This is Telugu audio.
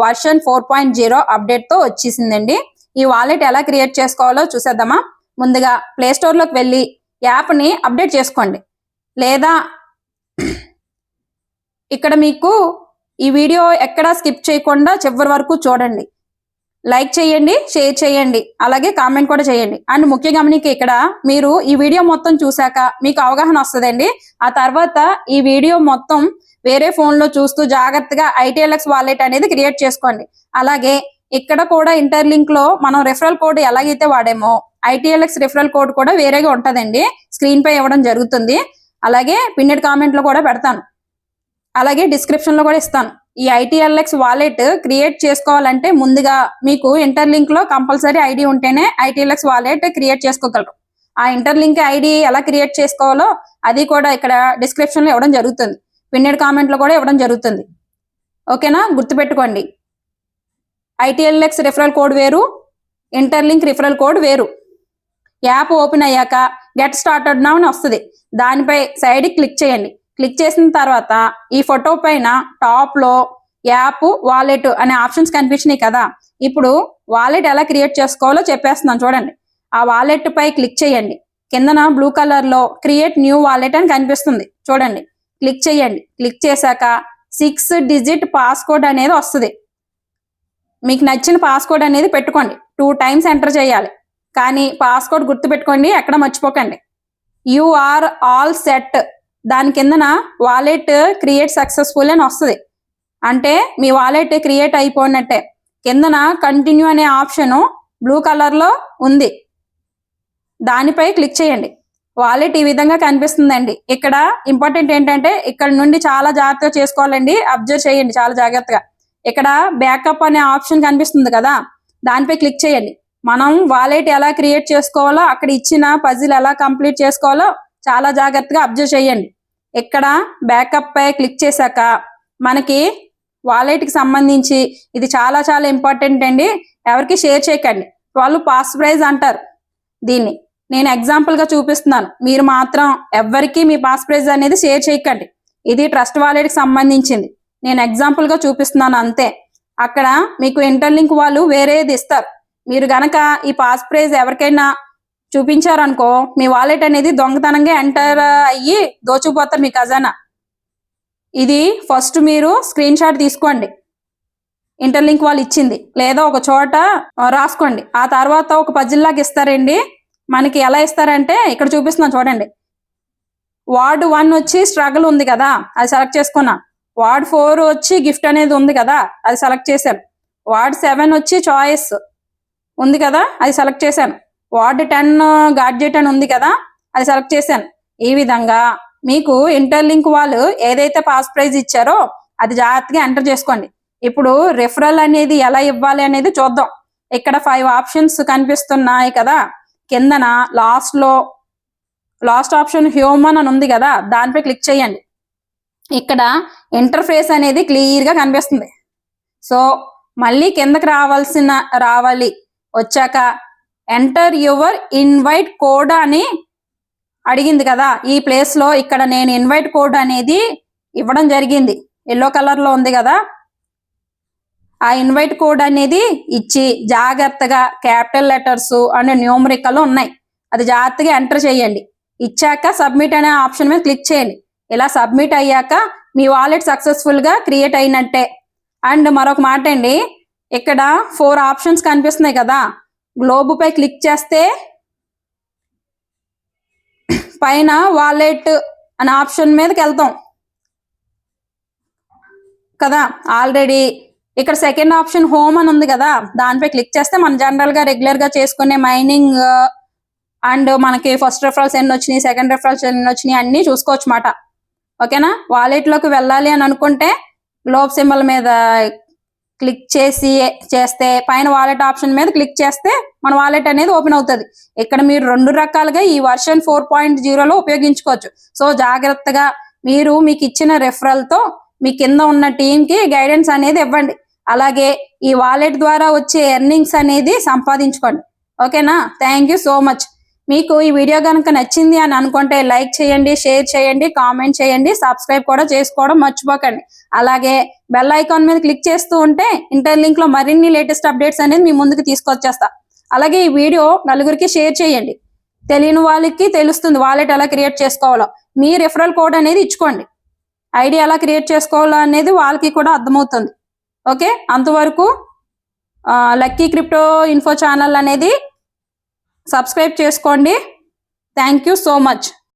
వర్షన్ 4.0 అప్డేట్ తో వచ్చేసిందండి. ఈ వాలెట్ ఎలా క్రియేట్ చేసుకోవాలో చూసేద్దామా. ముందుగా ప్లే స్టోర్ లోకి వెళ్ళి యాప్ ని అప్డేట్ చేసుకోండి. లేదా ఇక్కడ మీకు ఈ వీడియో ఎక్కడా స్కిప్ చేయకుండా చివరి వరకు చూడండి. లైక్ చేయండి, షేర్ చేయండి, అలాగే కామెంట్ కూడా చేయండి. అండ్ ముఖ్య గమనిక, ఇక్కడ మీరు ఈ వీడియో మొత్తం చూసాక మీకు అవగాహన వస్తుందండి. ఆ తర్వాత ఈ వీడియో మొత్తం వేరే ఫోన్ లో చూస్తూ జాగ్రత్తగా ఐటీఎల్ఎక్స్ వాలెట్ అనేది క్రియేట్ చేసుకోండి. అలాగే ఇక్కడ కూడా ఇంటర్లింక్ లో మనం రెఫరల్ కోడ్ ఎలాగైతే వాడేమో ఐటీఎల్ఎక్స్ రెఫరల్ కోడ్ కూడా వేరేగా ఉంటదండి. స్క్రీన్ పై ఇవ్వడం జరుగుతుంది. అలాగే పిన్నెడ్ కామెంట్ లో కూడా పెడతాను, అలాగే డిస్క్రిప్షన్ లో కూడా ఇస్తాను. ఈ ఐటీఎల్ఎక్స్ వాలెట్ క్రియేట్ చేసుకోవాలంటే ముందుగా మీకు ఇంటర్లింక్ లో కంపల్సరీ ఐడి ఉంటేనే ఐటీఎల్ఎక్స్ వాలెట్ క్రియేట్ చేసుకోగలరు. ఆ ఇంటర్లింక్ ఐడి ఎలా క్రియేట్ చేసుకోవాలో అది కూడా ఇక్కడ డిస్క్రిప్షన్ లో ఇవ్వడం జరుగుతుంది. పిన్నెడ్ కామెంట్ లో కూడా ఇవ్వడం జరుగుతుంది. ఓకేనా, గుర్తుపెట్టుకోండి. ఐటీఎల్ఎక్స్ రిఫరల్ కోడ్ వేరు, ఇంటర్లింక్ రిఫరల్ కోడ్ వేరు. యాప్ ఓపెన్ అయ్యాక గెట్ స్టార్టెడ్ నౌ అని వస్తుంది. దానిపై సైడ్ క్లిక్ చేయండి. క్లిక్ చేసిన తర్వాత ఈ ఫోటో పైన టాప్ లో యాప్, వాలెట్ అనే ఆప్షన్స్ కనిపించినాయి కదా. ఇప్పుడు వాలెట్ ఎలా క్రియేట్ చేసుకోవాలో చెప్పేస్తున్నాను చూడండి. ఆ వాలెట్ పై క్లిక్ చేయండి. కిందన బ్లూ కలర్ లో క్రియేట్ న్యూ వాలెట్ అని కనిపిస్తుంది చూడండి. క్లిక్ చేయండి. క్లిక్ చేశాక 6 డిజిట్ పాస్కోడ్ అనేది వస్తుంది. మీకు నచ్చిన పాస్కోడ్ అనేది పెట్టుకోండి. 2 టైమ్స్ ఎంటర్ చేయాలి. కానీ పాస్కోడ్ గుర్తుపెట్టుకోండి, ఎక్కడ మర్చిపోకండి. యు ఆర్ ఆల్ సెట్, దాని కిందన వాలెట్ క్రియేట్ సక్సెస్ఫుల్ అని వస్తుంది. అంటే మీ వాలెట్ క్రియేట్ అయిపోయినట్టే. కిందన కంటిన్యూ అనే ఆప్షన్ బ్లూ కలర్ లో ఉంది, దానిపై క్లిక్ చేయండి. వాలెట్ ఈ విధంగా కనిపిస్తుందండి. ఇక్కడ ఇంపార్టెంట్ ఏంటంటే ఇక్కడ నుండి చాలా జాగ్రత్తగా చేసుకోవాలండి. అబ్జర్వ్ చేయండి చాలా జాగ్రత్తగా. ఇక్కడ బ్యాకప్ అనే ఆప్షన్ కనిపిస్తుంది కదా, దానిపై క్లిక్ చేయండి. మనం వాలెట్ ఎలా క్రియేట్ చేసుకోవాలో, అక్కడ ఇచ్చిన పజిల్ ఎలా కంప్లీట్ చేసుకోవాలో చాలా జాగ్రత్తగా అబ్జర్వ్ చేయండి. ఇక్కడ బ్యాకప్ పై క్లిక్ చేశాక మనకి వాలెట్ కి సంబంధించి ఇది చాలా చాలా ఇంపార్టెంట్ అండి. ఎవరికి షేర్ చేయకండి. వాళ్ళు పాస్ ప్రైజ్ అంటారు దీన్ని. నేను ఎగ్జాంపుల్ గా చూపిస్తున్నాను. మీరు మాత్రం ఎవరికి మీ పాస్ ప్రైజ్ అనేది షేర్ చేయకండి. ఇది ట్రస్ట్ వాలెట్ కి సంబంధించింది. నేను ఎగ్జాంపుల్ గా చూపిస్తున్నాను అంతే. అక్కడ మీకు ఇంటర్లింక్ వాళ్ళు వేరేది ఇస్తారు. మీరు గనక ఈ పాస్ ప్రైజ్ ఎవరికైనా చూపించారనుకో, మీ వాలెట్ అనేది దొంగతనంగా ఎంటర్ అయ్యి దోచుకుపోతారు మీ ఖజానా. ఇది ఫస్ట్ మీరు స్క్రీన్ షాట్ తీసుకోండి, ఇంటర్లింక్ వాళ్ళు ఇచ్చింది, లేదా ఒక చోట రాసుకోండి. ఆ తర్వాత ఒక పజిల్ లాగా ఇస్తారండి. మనకి ఎలా ఇస్తారంటే ఇక్కడ చూపిస్తున్నాను చూడండి. వార్డ్ 1 వచ్చి స్ట్రగుల్ ఉంది కదా, అది సెలెక్ట్ చేసుకున్నా. వార్డ్ 4 వచ్చి గిఫ్ట్ అనేది ఉంది కదా, అది సెలెక్ట్ చేశాను. వార్డ్ 7 వచ్చి చాయిస్ ఉంది కదా, అది సెలెక్ట్ చేశాను. వార్డ్ 10 గాడ్జెట్ అని ఉంది కదా, అది సెలెక్ట్ చేశాను. ఈ విధంగా మీకు ఇంటర్లింక్ వాళ్ళు ఏదైతే పాస్ ప్రైజ్ ఇచ్చారో అది జాగ్రత్తగా ఎంటర్ చేసుకోండి. ఇప్పుడు రిఫరల్ అనేది ఎలా ఇవ్వాలి అనేది చూద్దాం. ఇక్కడ 5 ఆప్షన్స్ కనిపిస్తున్నాయి కదా. కిందన లాస్ట్ ఆప్షన్ హ్యూమన్ అని ఉంది కదా, దానిపై క్లిక్ చేయండి. ఇక్కడ ఇంటర్ఫేస్ అనేది క్లియర్ గా కనిపిస్తుంది. సో మళ్ళీ కిందకి రావాలి. వచ్చాక ఎంటర్ యువర్ ఇన్వైట్ కోడ్ అని అడిగింది కదా, ఈ ప్లేస్ లో ఇక్కడ నేను ఇన్వైట్ కోడ్ అనేది ఇవ్వడం జరిగింది. ఎల్లో కలర్ లో ఉంది కదా, ఆ ఇన్వైట్ కోడ్ అనేది ఇచ్చి జాగ్రత్తగా క్యాపిటల్ లెటర్స్ అండ్ న్యూమరికల్ ఉన్నాయి, అది జాగ్రత్తగా ఎంటర్ చేయండి. ఇచ్చాక సబ్మిట్ అనే ఆప్షన్ మీద క్లిక్ చేయండి. ఇలా సబ్మిట్ అయ్యాక మీ వాలెట్ సక్సెస్ఫుల్ గా క్రియేట్ అయినట్టే. అండ్ మరొక మాట అండి, ఇక్కడ 4 ఆప్షన్స్ కనిపిస్తున్నాయి కదా, గ్లోబ్ పై క్లిక్ చేస్తే పైన వాలెట్ అనే ఆప్షన్ మీదకి వెళ్తాం కదా. ఆల్రెడీ ఇక్కడ సెకండ్ ఆప్షన్ హోమ్ అని ఉంది కదా, దానిపై క్లిక్ చేస్తే మనం జనరల్ గా రెగ్యులర్ గా చేసుకునే మైనింగ్ అండ్ మనకి ఫస్ట్ రెఫరల్స్ ఎన్ని వచ్చినాయి, సెకండ్ రెఫరల్స్ ఎన్ని వచ్చినాయి అన్ని చూసుకోవచ్చు మాట. ఓకేనా, వాలెట్ లోకి వెళ్ళాలి అని అనుకుంటే గ్లోబ్ సింబల్ మీద క్లిక్ చేస్తే పైన వాలెట్ ఆప్షన్ మీద క్లిక్ చేస్తే మన వాలెట్ అనేది ఓపెన్ అవుతుంది. ఇక్కడ మీరు 2 రకాలుగా ఈ వర్షన్ 4.0లో ఉపయోగించుకోవచ్చు. సో జాగ్రత్తగా మీరు మీకు ఇచ్చిన రెఫరల్ తో మీ కింద ఉన్న టీం కి గైడెన్స్ అనేది ఇవ్వండి. అలాగే ఈ వాలెట్ ద్వారా వచ్చే ఎర్నింగ్స్ అనేది సంపాదించుకోండి. ఓకేనా, థ్యాంక్ యూ సో మచ్. మీకు ఈ వీడియో కనుక నచ్చింది అని అనుకుంటే లైక్ చేయండి, షేర్ చేయండి, కామెంట్ చేయండి, సబ్స్క్రైబ్ కూడా చేసుకోవడం మర్చిపోకండి. అలాగే బెల్ ఐకాన్ మీద క్లిక్ చేస్తూ ఉంటే ఇంటర్లింక్ లో మరిన్ని లేటెస్ట్ అప్డేట్స్ అనేది మీ ముందుకు తీసుకొచ్చేస్తా. అలాగే ఈ వీడియో నలుగురికి షేర్ చేయండి. తెలియని వాళ్ళకి తెలుస్తుంది వాలెట్ ఎలా క్రియేట్ చేసుకోవాలో. మీ రిఫరల్ కోడ్ అనేది ఇచ్చుకోండి. ఐడి ఎలా క్రియేట్ చేసుకోవాలో అనేది వాళ్ళకి కూడా అర్థమవుతుంది. ఓకే, అంతవరకు లక్కీ క్రిప్టో ఇన్ఫో ఛానల్ అనేది సబ్స్క్రైబ్ చేసుకోండి. Thank you so much.